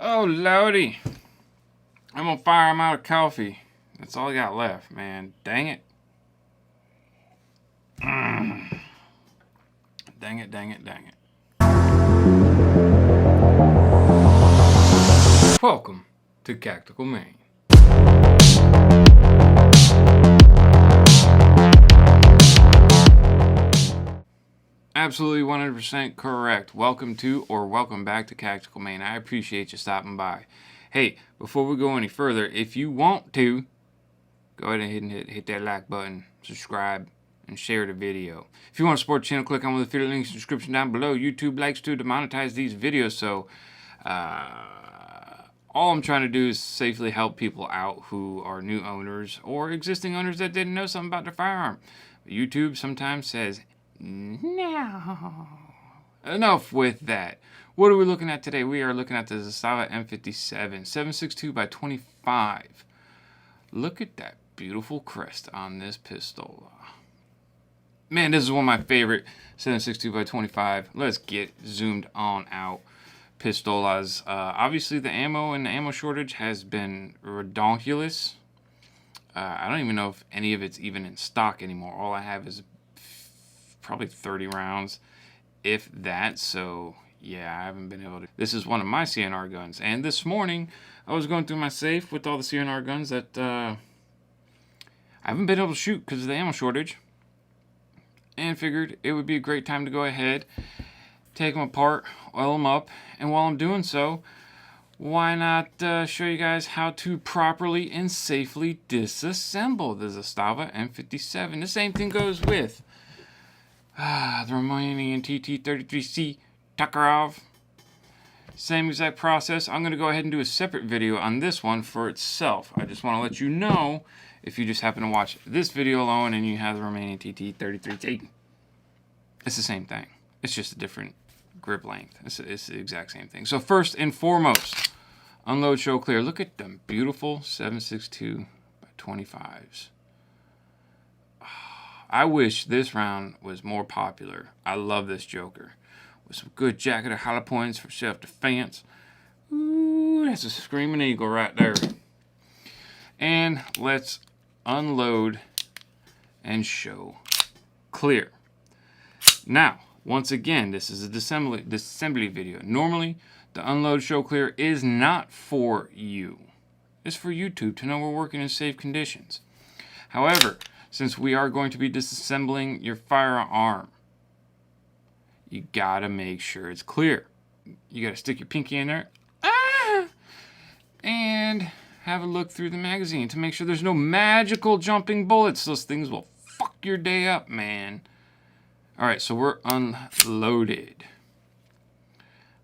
Oh, lordy. I'm gonna fire him out of coffee. That's all I got left, man. Dang it. Dang it, dang it, dang it. Welcome to CACTICALMAIN. Absolutely 100% correct. Welcome to or welcome back to CACTICALMAIN. I appreciate you stopping by. Hey, before we go any further, if you want to, go ahead and hit that like button, subscribe, and share the video. If you want to support the channel, click on one of the affiliate links in the description down below. YouTube likes to demonetize these videos, so all I'm trying to do is safely help people out who are new owners or existing owners that didn't know something about their firearm. YouTube sometimes says, no. Enough with that. What are we looking at today? We are looking at the Zastava M57, 7.62 by 25. Look at that beautiful crest on this pistol. Man, this is one of my favorite 7.62 by 25. Let's get zoomed on out pistolas. Obviously, the ammo and the ammo shortage has been redonkulous. I don't even know if any of it's even in stock anymore. All I have is probably 30 rounds, if that. So yeah, I haven't been able to. This is one of my CNR guns, and this morning I was going through my safe with all the CNR guns that I haven't been able to shoot because of the ammo shortage, and figured it would be a great time to go ahead, take them apart, oil them up, and while I'm doing so, why not show you guys how to properly and safely disassemble the Zastava M57. The same thing goes with the Romanian TT33C Tokarov. Same exact process. I'm going to go ahead and do a separate video on this one for itself. I just want to let you know, if you just happen to watch this video alone and you have the Romanian TT33C, it's the same thing. It's just a different grip length. It's the exact same thing. So first and foremost, unload, show, clear. Look at them beautiful 7.62 by 25s. I wish this round was more popular. I love this joker. With some good jacket of hollow points for self-defense. Ooh, that's a screaming eagle right there. And let's unload and show clear. Now, once again, this is a disassembly video. Normally, the unload, show, clear is not for you. It's for YouTube to know we're working in safe conditions. However, since we are going to be disassembling your firearm, you gotta make sure it's clear. You gotta stick your pinky in there and have a look through the magazine to make sure there's no magical jumping bullets. Those things will fuck your day up, man. Alright, so we're unloaded.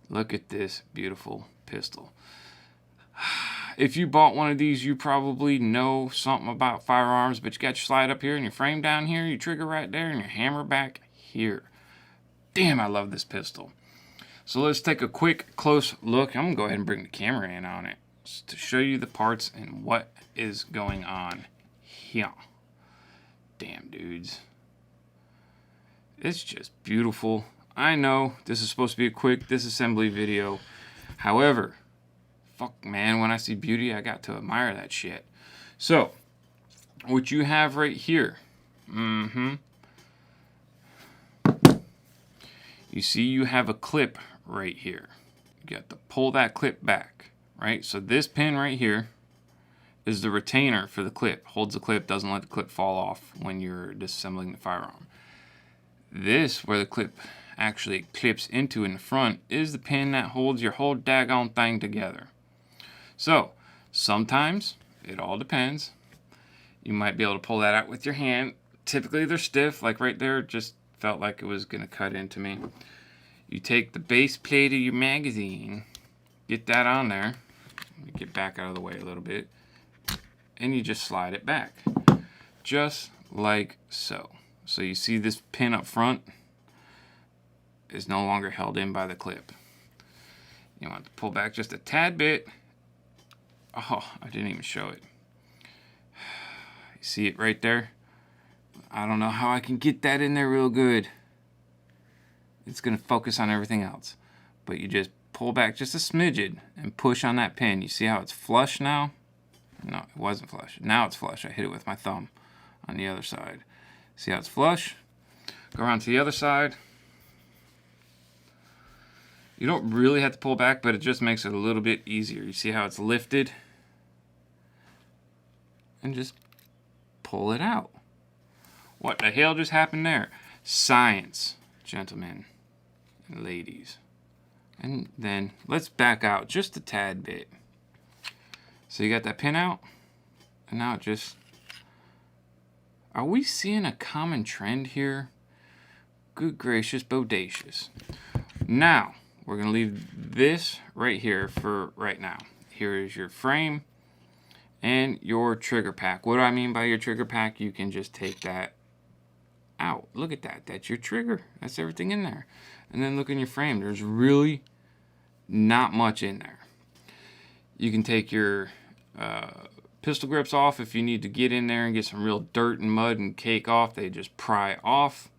Look at this beautiful pistol. If you bought one of these, you probably know something about firearms, but you got your slide up here and your frame down here, your trigger right there, and your hammer back here. Damn, I love this pistol. So let's take a quick, close look. I'm going to go ahead and bring the camera in on it just to show you the parts and what is going on here. Damn, dudes. It's just beautiful. I know this is supposed to be a quick disassembly video. However, fuck, man, when I see beauty, I got to admire that shit. So, what you have right here. You see you have a clip right here. You got to pull that clip back, right? So this pin right here is the retainer for the clip. Holds the clip, doesn't let the clip fall off when you're disassembling the firearm. This, where the clip actually clips into in the front, is the pin that holds your whole daggone thing together. So, sometimes, it all depends, you might be able to pull that out with your hand. Typically they're stiff, like right there, just felt like it was going to cut into me. You take the base plate of your magazine, get that on there, let me get back out of the way a little bit, and you just slide it back, just like so. So you see this pin up front is no longer held in by the clip. You want to pull back just a tad bit. Oh, I didn't even show it. You see it right there? I don't know how I can get that in there real good. It's going to focus on everything else. But you just pull back just a smidgen and push on that pin. You see how it's flush now? No, it wasn't flush. Now it's flush. I hit it with my thumb on the other side. See how it's flush? Go around to the other side. You don't really have to pull back, but it just makes it a little bit easier. You see how it's lifted? And just pull it out. What the hell just happened there? Science, gentlemen and ladies. And then let's back out just a tad bit. So you got that pin out, and now it just... Are we seeing a common trend here? Good gracious, bodacious. Now, we're going to leave this right here for right now. Here is your frame and your trigger pack. What do I mean by your trigger pack? You can just take that out. Look at that. That's your trigger. That's everything in there. And then look in your frame. There's really not much in there. You can take your pistol grips off if you need to get in there and get some real dirt and mud and cake off. They just pry off.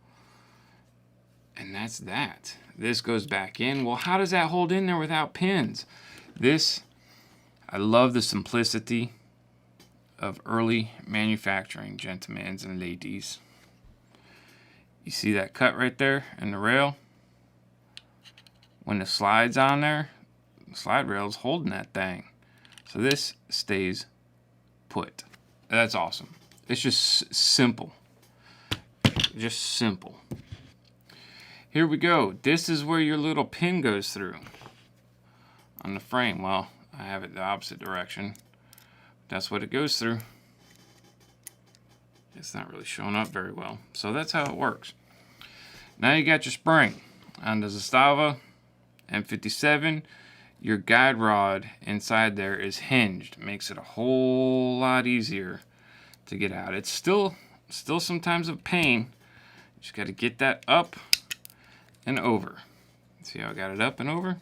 And that's that. This goes back in. Well, how does that hold in there without pins? I love the simplicity of early manufacturing, gentlemen and ladies. You see that cut right there in the rail? When the slide's on there, the slide rail's holding that thing. So this stays put. That's awesome. It's just simple. Just simple. Here we go. This is where your little pin goes through on the frame. Well, I have it the opposite direction. That's what it goes through. It's not really showing up very well. So that's how it works. Now you got your spring. On the Zastava M57, your guide rod inside there is hinged. Makes it a whole lot easier to get out. It's still sometimes a pain. You just got to get that up and over. See how I got it up and over?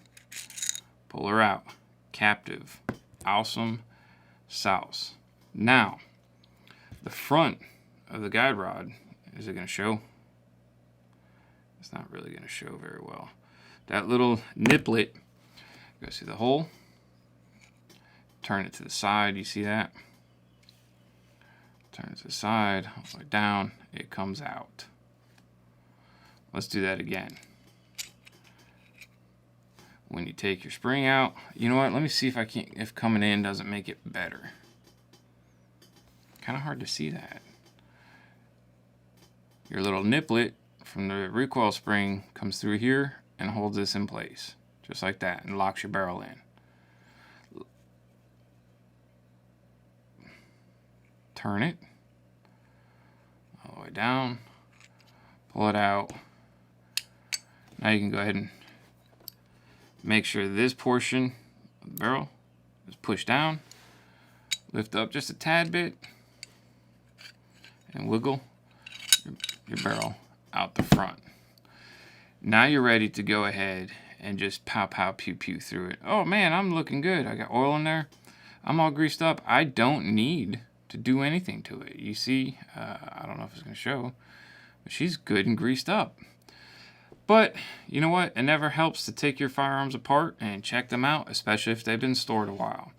Pull her out. Captive. Awesome sauce. Now, the front of the guide rod, is it going to show? It's not really going to show very well. That little niplet, you guys see the hole? Turn it to the side, you see that? Turn it to the side, all the way down, it comes out. Let's do that again. When you take your spring out, you know what? Let me see if coming in doesn't make it better. Kind of hard to see that. Your little niplet from the recoil spring comes through here and holds this in place, just like that, and locks your barrel in. Turn it all the way down, pull it out. Now you can go ahead and make sure this portion of the barrel is pushed down, lift up just a tad bit, and wiggle your barrel out the front. Now you're ready to go ahead and just pow pow pew pew through it. Oh man, I'm looking good. I got oil in there. I'm all greased up. I don't need to do anything to it. You see, I don't know if it's going to show, but she's good and greased up. But you know what? It never helps to take your firearms apart and check them out, especially if they've been stored a while.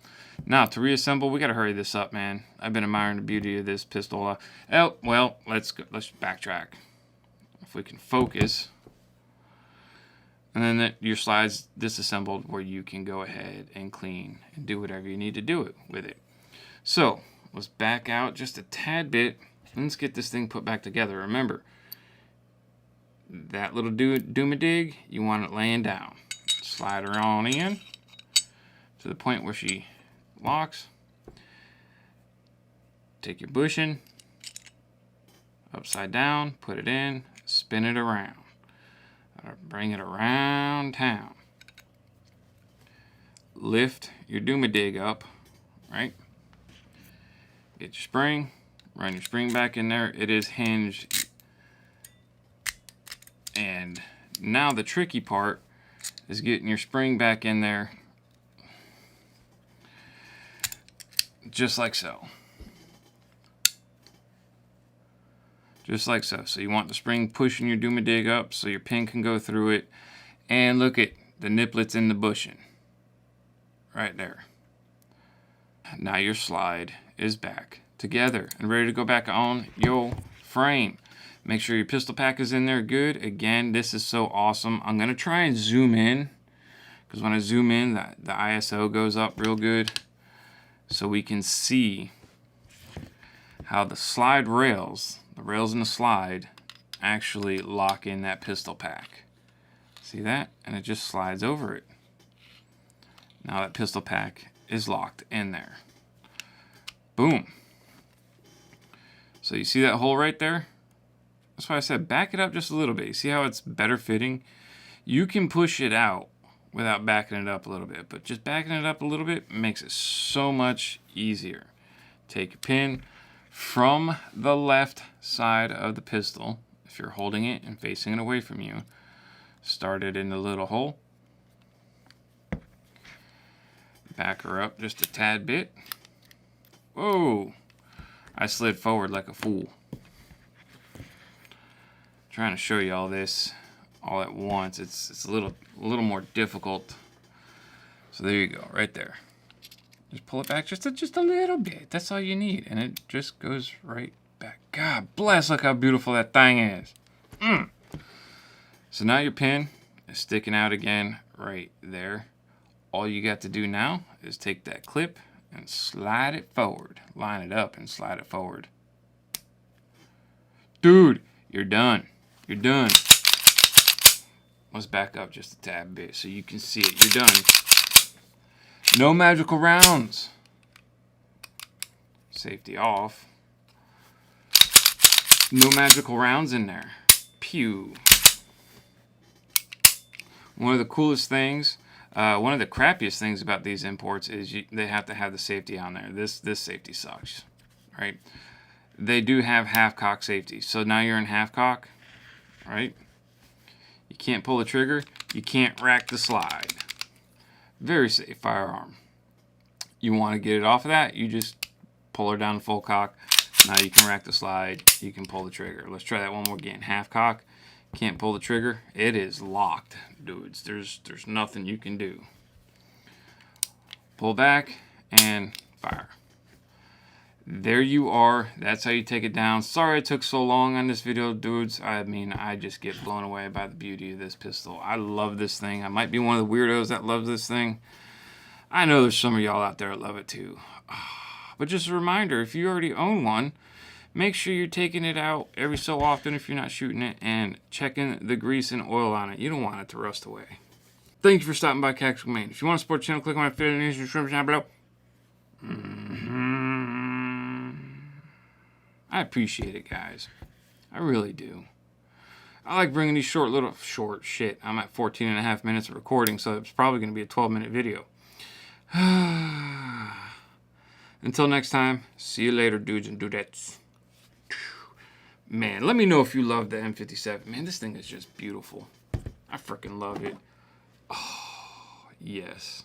Now, to reassemble, we got to hurry this up, man. I've been admiring the beauty of this pistol. Oh, well, let's backtrack. If we can focus. And then your slide's disassembled where you can go ahead and clean and do whatever you need to do with it. So, let's back out just a tad bit. And let's get this thing put back together. Remember, that little doom-a-dig, you want it laying down. Slide her on in to the point where she locks. Take your bushing, upside down, put it in, spin it around. Bring it around town. Lift your doom-a-dig up, right? Get your spring, run your spring back in there. It is hinged. And now the tricky part is getting your spring back in there just like so. Just like so. So you want the spring pushing your doom-a-dig up so your pin can go through it. And look at the niplets in the bushing. Right there. Now your slide is back together and ready to go back on your frame. Make sure your pistol pack is in there good. Again, this is so awesome. I'm going to try and zoom in, because when I zoom in, the ISO goes up real good, so we can see how the slide rails, the rails in the slide, actually lock in that pistol pack. See that? And it just slides over it. Now that pistol pack is locked in there. Boom. So you see that hole right there? That's why I said back it up just a little bit. You see how it's better fitting? You can push it out without backing it up a little bit, but just backing it up a little bit makes it so much easier. Take a pin from the left side of the pistol, if you're holding it and facing it away from you. Start it in the little hole. Back her up just a tad bit. Whoa! I slid forward like a fool. Trying to show you all this all at once. It's a little more difficult. So there you go, right there. Just pull it back just a little bit. That's all you need, and it just goes right back. God bless! Look how beautiful that thing is. So now your pin is sticking out again right there. All you got to do now is take that clip and slide it forward. Line it up and slide it forward. Dude, you're done. You're done. Let's back up just a tad bit so you can see it. You're done. No magical rounds. Safety off. No magical rounds in there. Pew. One of the coolest things, one of the crappiest things about these imports is they have to have the safety on there. This safety sucks, right? They do have half-cock safety. So now you're in half-cock, right? You can't pull the trigger. You can't rack the slide. Very safe firearm. You want to get it off of that, you just pull her down to full cock. Now you can rack the slide. You can pull the trigger. Let's try that one more again. Half-cock. Can't pull the trigger. It is locked, dudes. There's nothing you can do. Pull back and fire. There you are. That's how you take it down. Sorry it took so long on this video, dudes. I mean, I just get blown away by the beauty of this pistol. I love this thing. I might be one of the weirdos that loves this thing. I know there's some of y'all out there that love it too. But just a reminder, if you already own one, make sure you're taking it out every so often if you're not shooting it and checking the grease and oil on it. You don't want it to rust away. Thank you for stopping by CACTICALMAIN. If you want to support the channel, click on my affiliate link in the description down below. I appreciate it, guys. I really do. I like bringing these short shit. I'm at 14 and a half minutes of recording, so it's probably going to be a 12-minute video. Until next time, see you later, dudes and dudettes. Man, let me know if you love the M57. Man, this thing is just beautiful. I freaking love it. Oh, yes.